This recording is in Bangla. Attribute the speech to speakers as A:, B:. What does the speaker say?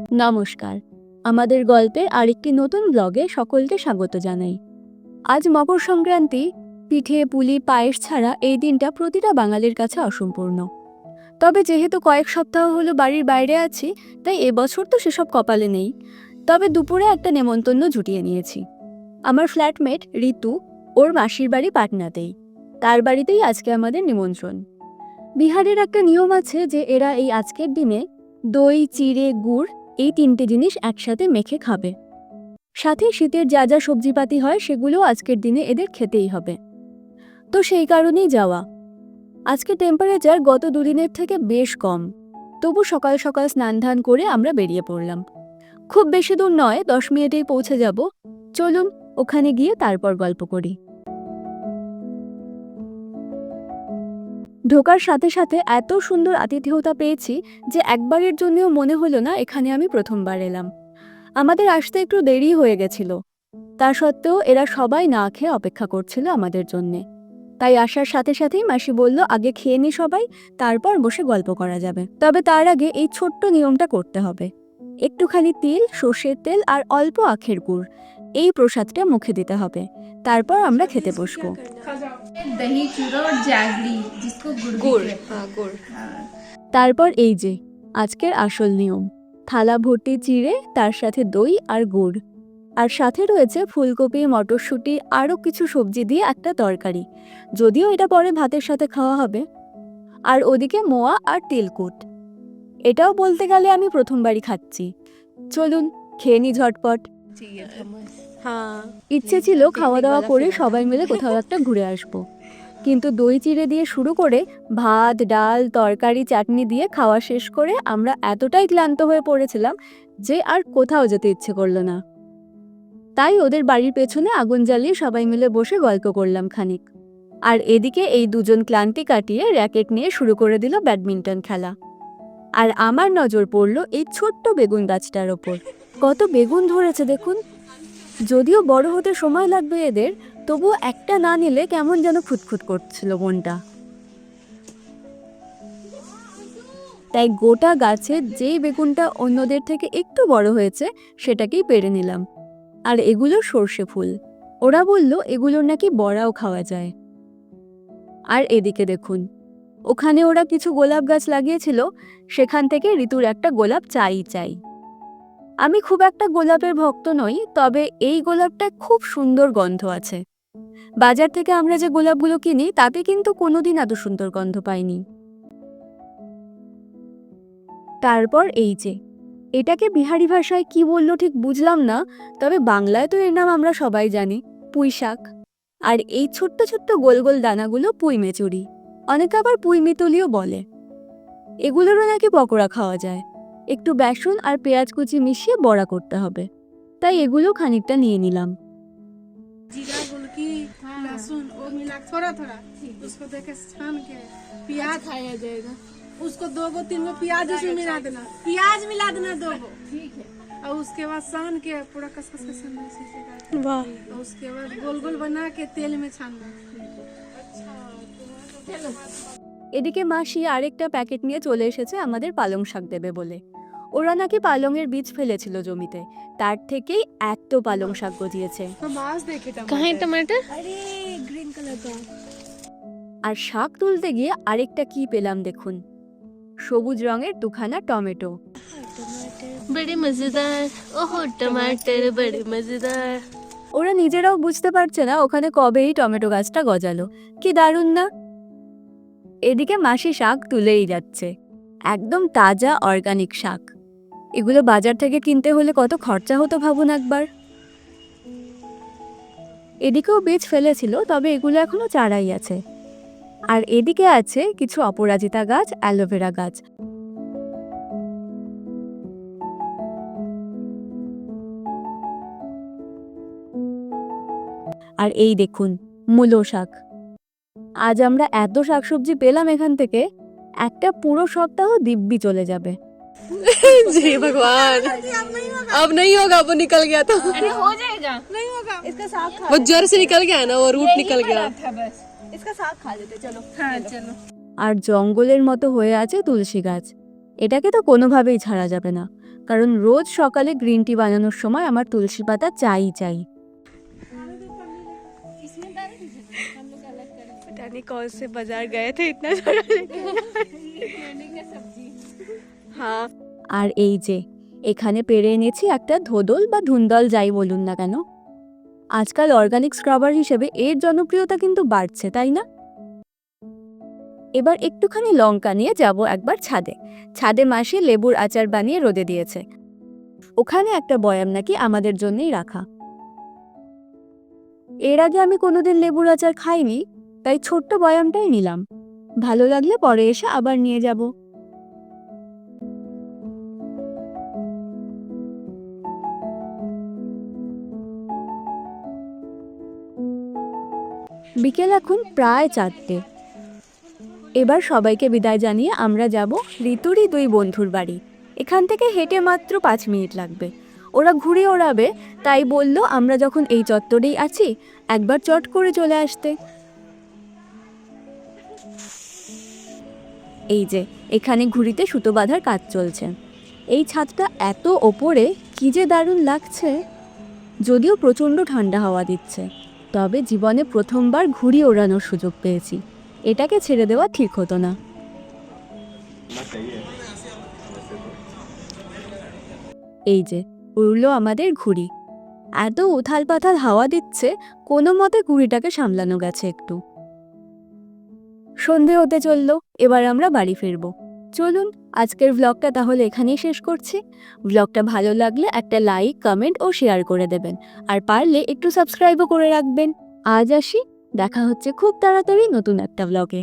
A: নমস্কার, আমাদের গল্পের আরেকটি নতুন ব্লগে সকলকে স্বাগত জানাই। আজ মকর সংক্রান্তি। পিঠে পুলি পায়েস ছাড়া এই দিনটা প্রতিটা বাঙালির কাছে অসম্পূর্ণ। তবে যেহেতু কয়েক সপ্তাহ হলো বাড়ির বাইরে আছি, তাই এবছর তো সেসব কপালে নেই। তবে দুপুরে একটা নেমন্তন্ন জুটিয়ে নিয়েছি। আমার ফ্ল্যাটমেট ঋতু, ওর মাসির বাড়ি পাটনাতেই। তার বাড়িতেই আজকে আমাদের নিমন্ত্রণ। বিহারের একটা নিয়ম আছে যে এরা এই আজকের দিনে দই, চিড়ে, গুড় এই তিনটে জিনিস একসাথে মেখে খাবে। সাথে শীতের যা যা সবজিপাতি হয় সেগুলো আজকের দিনে এদের খেতেই হবে। তো সেই কারণেই যাওয়া। আজকে টেম্পারেচার গত দুদিনের থেকে বেশ কম, তবু সকাল সকাল স্নান ধান করে আমরা বেরিয়ে পড়লাম। খুব বেশি দূর নয়, 10 মিনিটেই পৌঁছে যাব। চলুন ওখানে গিয়ে তারপর গল্প করি। ঢোকার সাথে সাথে এত সুন্দর আতিথেয়তা পেয়েছি যে একবারের জন্যও মনে হলো না এখানে আমি প্রথমবার এলাম। আমাদের আসতে একটু দেরি হয়ে গেছিল, তা সত্ত্বেও এরা সবাই না খেয়ে অপেক্ষা করছিল আমাদের জন্যে। তাই আসার সাথে সাথেই মাসি বলল আগে খেয়ে নি সবাই, তারপর বসে গল্প করা যাবে। তবে তার আগে এই ছোট্ট নিয়মটা করতে হবে। একটুখানি তিল, সর্ষের তেল আর অল্প আখের গুড়, এই প্রসাদটা মুখে দিতে হবে। তারপর আমরা খেতে বসবো।
B: दही चूड़ा और जैगरी जिसको गुड़ गुड़।
A: তারপর এই যে আজকের আসল নিয়ম, থালা ভর্তি চিড়ে, তার সাথে দই আর গুড়, আর সাথে রয়েছে ফুলকপি, মটরশুঁটি, আরও কিছু সবজি দিয়ে একটা তরকারি। যদিও এটা পরে ভাতের সাথে খাওয়া হবে। আর ওদিকে মোয়া আর তিলকুট। এটাও বলতে গেলে আমি প্রথমবারই খাচ্ছি। চলুন খেয়ে নি ঝটপট। ইচ্ছে ছিল খাওয়া দাওয়া করে সবাই মিলে কোথাও একটা ঘুরে আসবো, কিন্তু দই চিড়ে দিয়ে শুরু করে ভাত, ডাল, তরকারি, চাটনি দিয়ে খাওয়া শেষ করে আমরা এতটাই ক্লান্ত হয়ে পড়েছিলাম যে আর কোথাও যেতে ইচ্ছে করলো না। তাই ওদের বাড়ির পেছনে আগুন জ্বালিয়ে সবাই মিলে বসে গল্প করলাম খানিক। আর এদিকে এই দুজন ক্লান্তি কাটিয়ে র্যাকেট নিয়ে শুরু করে দিল ব্যাডমিন্টন খেলা। আর আমার নজর পড়ল এই ছোট্ট বেগুন গাছটার ওপর। কত বেগুন ধরেছে দেখুন। যদিও বড় হতে সময় লাগবে এদের, তবুও একটা না নিলে কেমন যেন খুঁতখুত করছিল মনটা। তাই গোটা গাছের যেই বেগুনটা অন্যদের থেকে একটু বড় হয়েছে সেটাকেই পেড়ে নিলাম। আর এগুলো সর্ষে ফুল। ওরা বলল এগুলোর নাকি বড়াও খাওয়া যায়। আর এদিকে দেখুন, ওখানে ওরা কিছু গোলাপ গাছ লাগিয়েছিল, সেখান থেকে ঋতুর একটা গোলাপ চাই। আমি খুব একটা গোলাপের ভক্ত নই, তবে এই গোলাপটা খুব সুন্দর গন্ধ আছে। বাজার থেকে আমরা যে গোলাপগুলো কিনি তাতে কিন্তু কোনোদিন এত সুন্দর গন্ধ পাইনি। তারপর এই যে, এটাকে বিহারি ভাষায় কি বললো ঠিক বুঝলাম না, তবে বাংলায় তো এর নাম আমরা সবাই জানি, পুঁই শাক। আর এই ছোট্ট ছোট্ট গোল গোল দানাগুলো পুঁই মেচুরি, অনেকে আবার পুঁই মিতলিও বলে। এগুলোরও নাকি পকোড়া খাওয়া যায়। একটু বেসন আর পেঁয়াজ কুচি মিশিয়ে বড়া করতে হবে, তাই এগুলো খানিকটা নিয়ে নিলাম।
C: जीरा गुलकी लहसुन वो मिला थोड़ा थोड़ा, उसको देके छान के प्याज खाया जाएगा। उसको 2 3 प्याज उसमें मिला देना, प्याज मिला देना 2 ठीक है। और उसके बाद सान के पूरा कस कस कस वाह। और उसके बाद गोल गोल बना के तेल में छानना।
A: এদিকে মাসি আরেকটা প্যাকেট নিয়ে চলে এসেছে আমাদের পালং শাক দেবে বলে। ওরা নাকি পালংয়ের বীজ ফেলেছিল জমিতে, তার থেকেই এত পালং শাক গজিয়েছে।
B: कहाँ है टमाटर?
C: ग्रीन कलर का।
A: আর শাক তুলতে গিয়ে আরেকটা কি পেলাম দেখুন, সবুজ রঙের দুখানা টমেটো।
B: बड़े मजेदार। ओहो टमाटर बड़े मजेदार।
A: ওরা নিজেরাও বুঝতে পারছে না ওখানে কবে এই টমেটো গাছটা গজালো। কি দারুণ না। এদিকে মাসি শাক তুলেই যাচ্ছে, একদম তাজা অর্গানিক শাক। এগুলো বাজার থেকে কিনতে হলে কত খরচা হতো ভাবুন একবার। এদিকেও বীজ ফেলেছিল, তবে এগুলো এখনো চারাই আছে। আর এদিকে আছে কিছু অপরাজিতা গাছ, অ্যালোভেরা গাছ। আর এই দেখুন মূলো শাক। আজ আমরা এত শাকসবজি পেলাম এখান থেকে, একটা পুরো সপ্তাহ দিব্যি চলে যাবে।
B: जी भगवान, अब नहीं होगा, वो निकल गया था।
C: अरे हो जाएगा, नहीं होगा। इसका साग खा,
B: वो जड़ से निकल गया ना, वो रूट निकल गया।
C: था बस। इसका साग खा लेते चलो। हाँ चलो।
A: আর জঙ্গলের মতো হয়ে আছে তুলসী গাছ। এটাকে তো কোনোভাবেই ছাড়া যাবে না। কারণ রোজ সকালে গ্রিন টি বানানোর সময় আমার তুলসী পাতা চাই।
B: पता नहीं कौन से बाजार गए थे इतना सारा लेके हाँ
A: আর এই যে এখানে পেরে এনেছি একটা ধোদল বা ধুন্দল যাই বলুন না কেন। আজকাল অর্গানিক স্ক্রাবার হিসেবে এর জনপ্রিয়তা কিন্তু বাড়ছে, তাই না? এবার একটুখানি লঙ্কা নিয়ে যাব একবার ছাদে মাসি লেবুর আচার বানিয়ে রোদে দিয়েছে। ওখানে একটা বয়াম নাকি আমাদের জন্যই রাখা। এর আগে আমি কোনোদিন লেবুর আচার খাইনি, তাই ছোট্ট বয়ামটাই নিলাম। ভালো লাগলে পরে এসে আবার নিয়ে যাব। বিকেল এখন প্রায় 4টে। এবার সবাইকে বিদায় জানিয়ে আমরা যাব ঋতুরই 2 বন্ধুর বাড়ি। এখান থেকে হেঁটে মাত্র 5 মিনিট লাগবে। ওরা ঘুরে ওড়াবে, তাই বলল আমরা যখন এই চত্বরেই আছি একবার চট করে চলে আসতে। এই যে এখানে ঘুড়িতে সুতো বাঁধার কাজ চলছে। এই ছাদটা এত ওপরে, কি যে দারুণ লাগছে। যদিও প্রচণ্ড ঠান্ডা হাওয়া দিচ্ছে, তবে জীবনে প্রথমবার ঘুড়ি ওড়ানোর সুযোগ পেয়েছি। এটাকে ছেড়ে দেওয়া ঠিক হতো না। এই যে উড়লো আমাদের ঘুড়ি। এত উথাল পাথাল হাওয়া দিচ্ছে, কোনো মতে ঘুড়িটাকে সামলানো গেছে একটু। সন্ধে হতে চললো, এবার আমরা বাড়ি ফিরবো। চলুন আজকের ব্লগটা তাহলে এখানেই শেষ করছি। ব্লগটা ভালো লাগলে একটা লাইক, কমেন্ট ও শেয়ার করে দেবেন, আর পারলে একটু সাবস্ক্রাইবও করে রাখবেন। আজ আসি, দেখা হচ্ছে খুব তাড়াতাড়ি নতুন একটা ব্লগে।